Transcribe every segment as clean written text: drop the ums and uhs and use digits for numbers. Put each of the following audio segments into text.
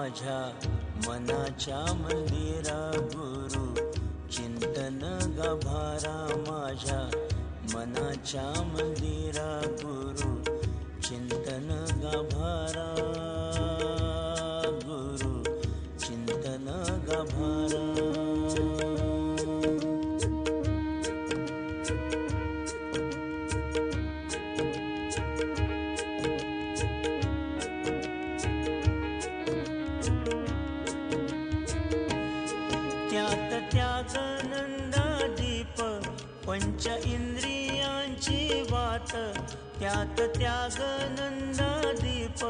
माझ्या मनाच्या मंदिरा गुरु चिंतन गाभारा माझ्या मनाच्या मंदिरा गुरु चिंतन गाभारा गुरु चिंतन गाभारा त्यात त्यागनंदादीप पंच इंद्रियांची वात त्यात त्यागनंदादीप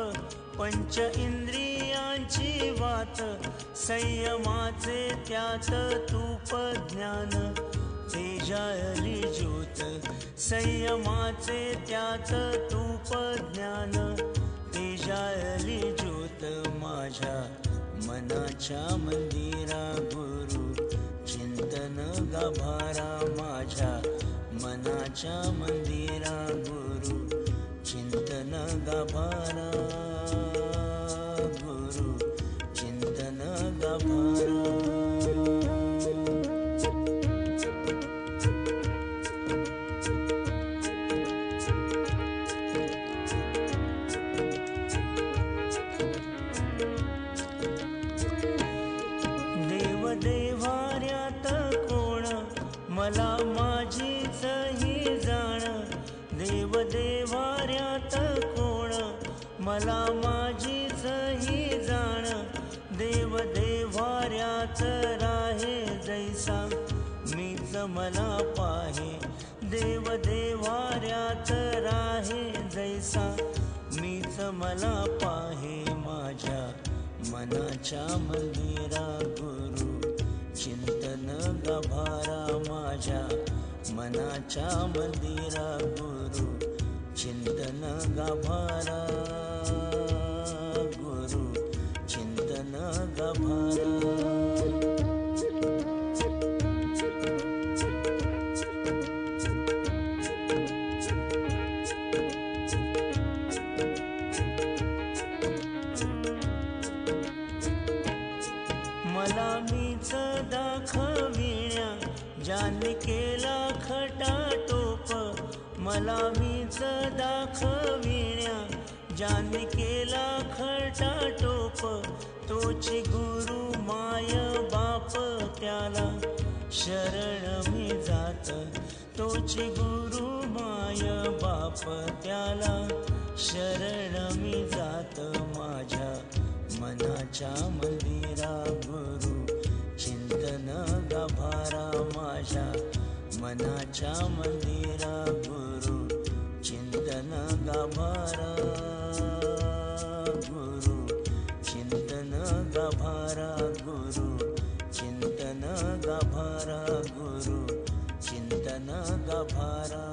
पंच इंद्रियांची वात संयमाचे त्यात तूप ज्ञान तेजायली ज्योत संयमाचे त्यात तूप ज्ञान तेजायली ज्योत माझ्या मनाच्या मंदिरा गुरु चिंतन गाभारा माझ्या मनाच्या मंदिरा गुरु चिंतन गाभारा गुरु चिंतन गाभारा देवाऱ्यात कोण मला माझीच ही जाण देवाऱ्यात कोण मला माझीच ही जाण देवाऱ्यात राहे जैसा मीच मला पाहे देवाऱ्यात राहे जैसा मीच मला पाहे माझ्या मनाच्या मंदिरा गुरु चिंतन गाभारा माझ्या मनाच्या मंदिरा गुरु चिंतन गाभारा गुरु चिंतन गाभारा मला मीच दाखविण्या ज्याने केला खटाटोप मला मीच दाखविण्या ज्याने केला खटाटोप तोची गुरु माय बाप त्याला शरण मी जात तोची गुरु माय बाप त्याला शरण मी जात माझ्या मनाच्या मंदिरा गुरु चिंतन गाभारा माझ्या मनाच्या मंदिरा गुरु चिंतन गाभारा गुरु चिंतन गाभारा गुरु चिंतन गाभारा गुरु चिंतन गाभारा